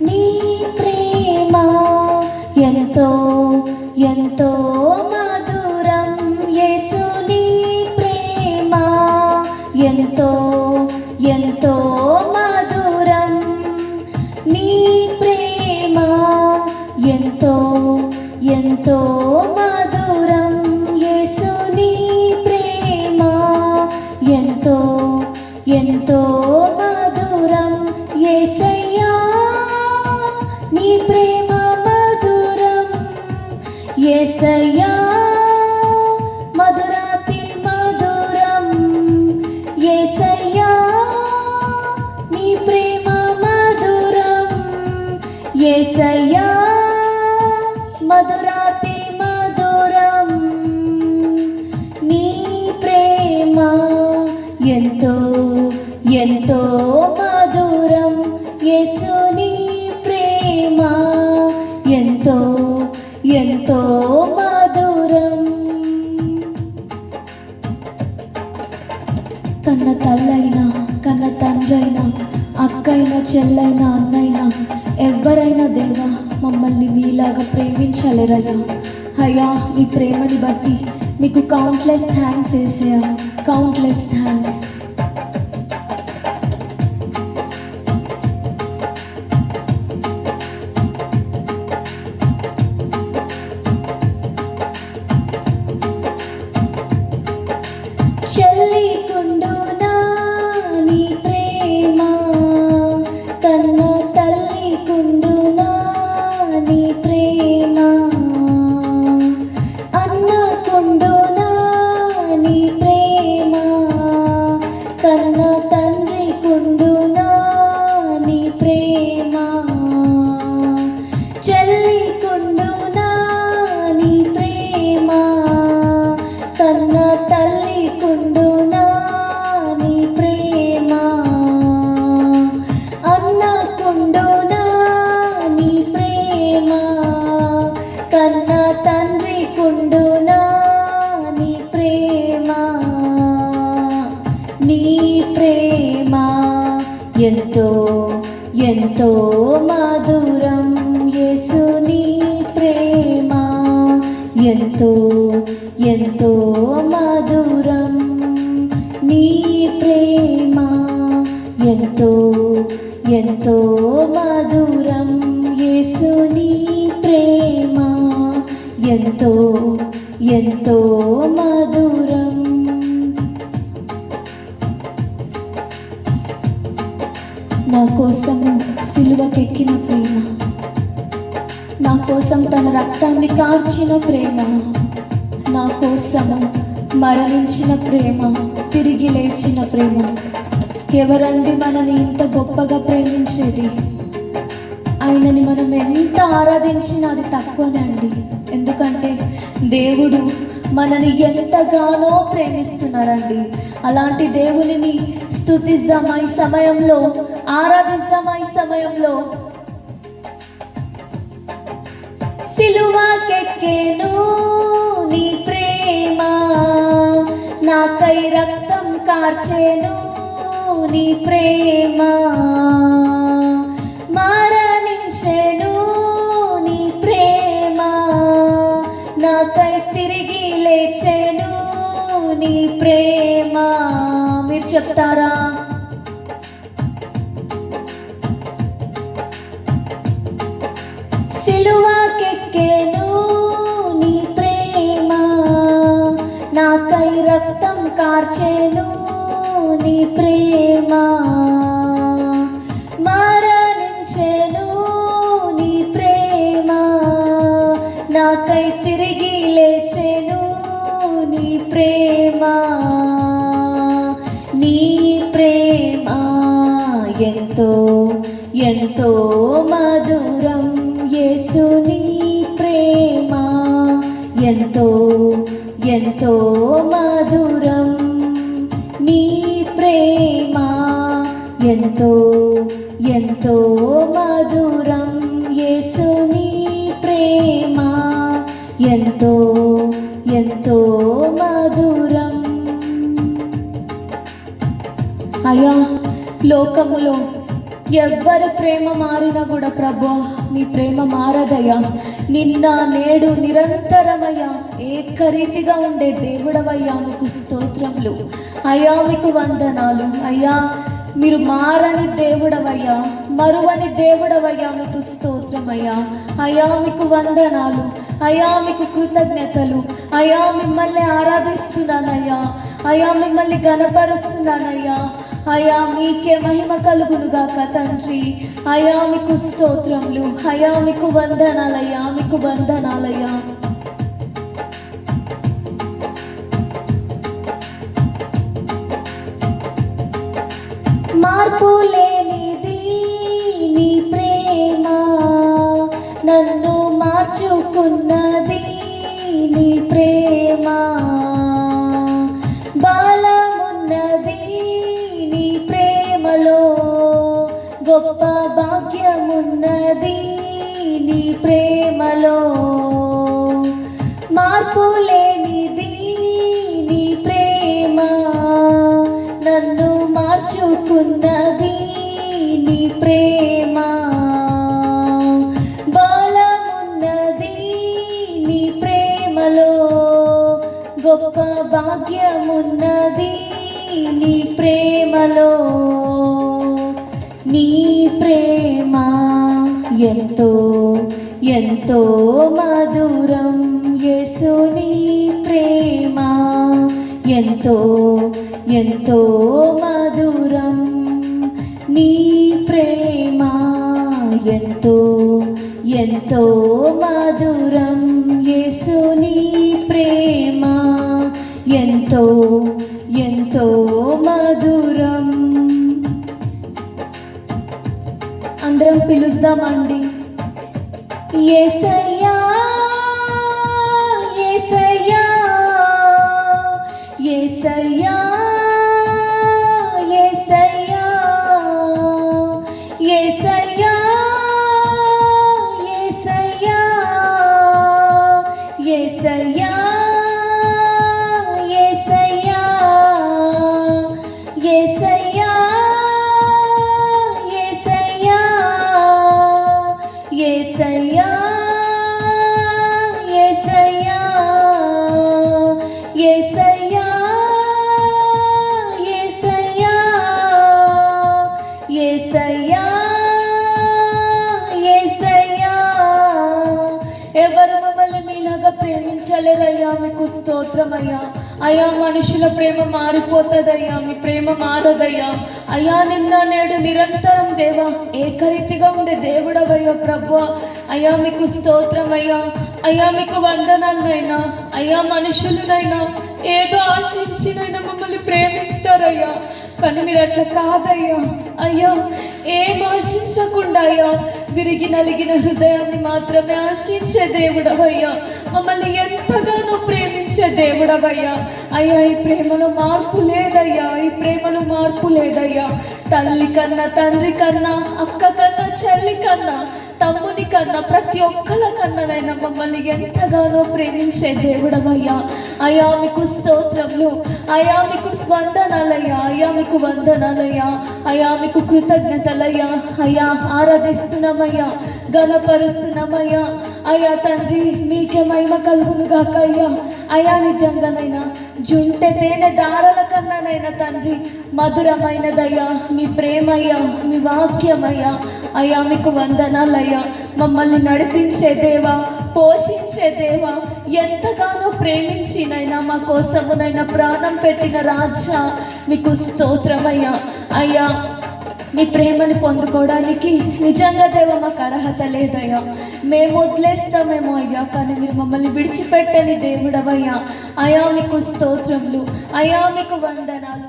నీ ప్రేమ ఎంతో ఎంతో మధురం. యేసు నీ ప్రేమ ఎంతో ఎంతో మధురం. నీ ప్రేమ ఎంతో ఎంతో మధురం. యేసు నీ ప్రేమ ఎంతో ఎంతో మధురం. యేసయ్యా నీ ప్రేమ మధురం. యేసయ్యా మధురాతి మధురం. యేసయ్యా నీ ప్రేమ మధురం. యేసయ్యా మధురాతి మధురం. నీ ప్రేమ ఎంతో ఎంతో మధురం. యేసు నీ ప్రేమ ఎంతో ఎంతో మధురం. కన్న తల్లైనా కన్న తండ్రైనా అక్కైనా చెల్లైనా అన్నైనా ఎవరైనా దేవా మమ్మల్ని మీలాగా ప్రేమించలేరయ్యా. అయ్యా మీ ప్రేమని బట్టి నీకు కౌంట్లెస్ థ్యాంక్స్ వేసేయా, కౌంట్లెస్ థ్యాంక్స్. చెల్లికుండునా నీ ప్రేమ, కన్న తల్లికుండునా నీ ప్రేమ, అన్నకుండునా నీ ప్రేమ, కన్న తండ్రికుండునా నీ ప్రేమ, చెల్లికుండునా నీ ప్రేమ, కన్న తల్లికుండునా నీ ప్రేమ, అన్నకుండునా నీ ప్రేమ, కన్న తండ్రికుండునా నీ ప్రేమ. నీ ప్రేమ ఎంతో ఎంతో మధురం. యేసు నీ ప్రేమ ఎంతో ఎంతో మధురం. నీ ప్రేమ ఎంతో ఎంతో మధురం. యేసు నీ ప్రేమ ఎంతో ఎంతో మధురం. నా కోసం సిలువకెక్కిన ప్రేమ, నా కోసం తన రక్తాన్ని కార్చిన ప్రేమ, నా కోసము మరణించిన ప్రేమ, తిరిగి లేచిన ప్రేమ. ఎవరండి మనని ఇంత గొప్పగా ప్రేమించేది? ఆయనని మనం ఎంత ఆరాధించినా అది తక్కువనే అండి. ఎందుకంటే దేవుడు మనని ఎంతగానో ప్రేమిస్తున్నారండి. అలాంటి దేవునిని స్తుతిద్దామా ఈ సమయంలో, ఆరాధిద్దామా ఈ సమయంలో. సిలువకెక్కెను నీ ప్రేమ, నాకై రక్తం కార్చెను నీ ప్రేమ, మరణించెను నీ ప్రేమ, నాకై తిరిగి లేచెను నీ ప్రేమ. మీరు చెప్తారా? సిలువకెక్కెను నీ ప్రేమ, నాకై రక్తం కార్చెను నీ ప్రేమ, మరణించెను నీ ప్రేమ, నాకై తిరిగి లేచెను నీ ప్రేమ. నీ ప్రేమ ఎంతో ఎంతో మధురం. యేసు నీ ప్రేమ ఎంతో ఎంతో మధురం. నీ ప్రేమ ఎంతో ఎంతో మధురం. యేసు నీ ప్రేమ ఎంతో ఎంతో మధురం. అయ్యా లోకములో ఎవ్వరి ప్రేమ మారినా కూడా ప్రభు నీ ప్రేమ మారదయ్యా. నిన్న నేడు నిరంతరమయ్యా ఏకరీతిగా ఉండే దేవుడవయ్యా, మీకు స్తోత్రములు అయ్యా, మీకు వందనాలు అయ్యా. మీరు మారని దేవుడవయ్యా, మరువని దేవుడవయ్యా, మీకు స్తోత్రమయ్యా అయ్యా, మీకు వందనాలు అయ్యా, మీకు కృతజ్ఞతలు అయ్యా. మిమ్మల్ని ఆరాధిస్తున్నానయ్యా అయ్యా, మిమ్మల్ని గణపరుస్తున్నానయ్యా అయ్యా. మీకే మహిమ కలుగునుగాక తండ్రి అయ్యా, మీకు స్తోత్రములు అయ్యా, మీకు వందనాలయ్యా, మీకు వందనాలయ్యా. మార్పు లేనిది నీ ప్రేమ, నన్ను మార్చుకున్నది నీ ప్రేమ. బలమున్నది నీ ప్రేమలో, గొప్ప భాగ్యమున్నది నీ ప్రేమలో. మార్పు లేనిది నీ ప్రేమ, నన్ను మార్చుకున్నది నీ ప్రేమ. బలమున్నది నీ ప్రేమలో, గొప్ప భాగ్యమున్నది నీ ప్రేమలో. నీ ప్రేమ ఎంతో ఎంతో మధురం యేసు, నీ ప్రేమ ఎంతో ఎంతో మధురం. నీ ప్రేమ ఎంతో ఎంతో మధురం యేసు, నీ ప్రేమ ఎంతో ఎంతో మధురం. అందరం పిలుద్దామండి. యేసయ్యా యేసయ్యా యేసయ్యా యేసయ్యా యేసయ్యా యేసయ్యా యేసయ్యా యేసయ్యా యేసయ్యా యేసయ్యా యేసయ్యా యేసయ్యా యేసయ్యా యేసయ్యా యేసయ్యా యేసయ్యా. ఎవరు మమ్మల్ని మీలాగా ప్రేమించలేరయ్యా, మీకు స్తోత్రమయ్యా అయ్యా. మనుషుల ప్రేమ మారిపోతుందయ్యా, మీ ప్రేమ మారదయ్యా అయ్యా. నిన్న నేడు నిరంతరం దేవా ఏకరీతిగా ఉండే దేవుడవయ్యా ప్రభువా అయ్యా, మీకు స్తోత్రమయ్యా అయ్యా, మీకు వందనాలనైనా అయ్యా. మనుషులనైనా ఏదో ఆశించినైనా మమ్మల్ని ప్రేమిస్తారయ్యా, కానీ మీరు అట్లా కాదయ్యా అయ్యా. ఏం ఆశించకుండా అయ్యా, విరిగి నలిగిన హృదయాన్ని మాత్రమే ఆశించే దేవుడవయ్యా, మమ్మల్ని ఎంతగానో ప్రేమించే దేవుడవయ్యా అయ్యా. ఈ ప్రేమలో మార్పు లేదయ్యా, ఈ ప్రేమలో మార్పు లేదయ్యా. తల్లి కన్నా, తండ్రి కన్నా, అక్క కన్నా, చెల్లి కన్నా, తమ్ముని కన్నా, ప్రతి ఒక్కల కన్నానైనా మమ్మల్ని ఎంతగానో ప్రేమించే దేవుడవయ్యా అయ్యా. మీకు స్తోత్రములు అయ్యా, మీకు వందనాలయ్యా అయ్యా, మీకు వందనాలయ్యా అయ్యా, మీకు కృతజ్ఞతలయ్యా అయ్యా. ఆరాధిస్తున్నామయ్యా, ఘనపరుస్తున్నామయ్యా అయ్యా. తండ్రి మీకే మహిమ కలుగునుగాక అయ్యా అయ్యా. నిజంగానైనా జుంటె తేనె దారాల కన్నానైనా తండ్రి మధురమైనదయ్యా మీ ప్రేమయ్యా, మీ వాక్యమయ్యా అయ్యా. మీకు వందనాలయ్యా. మమ్మల్ని నడిపించే దేవా, పోషించే దేవా, ఎంతగానో ప్రేమించినైనా మా కోసమునైనా ప్రాణం పెట్టిన రాజా, మీకు స్తోత్రమయ్యా అయ్యా. మీ ప్రేమని పొందుకోవడానికి నిజంగా దేవ మాకు అర్హత లేదయ్యా. మేము వదిలేస్తామేమో అయ్యా, కానీ మీరు మమ్మల్ని విడిచిపెట్టని దేవుడవయ్యా అయ్యా. మీకు స్తోత్రములు అయ్యా, మీకు వందనాలు.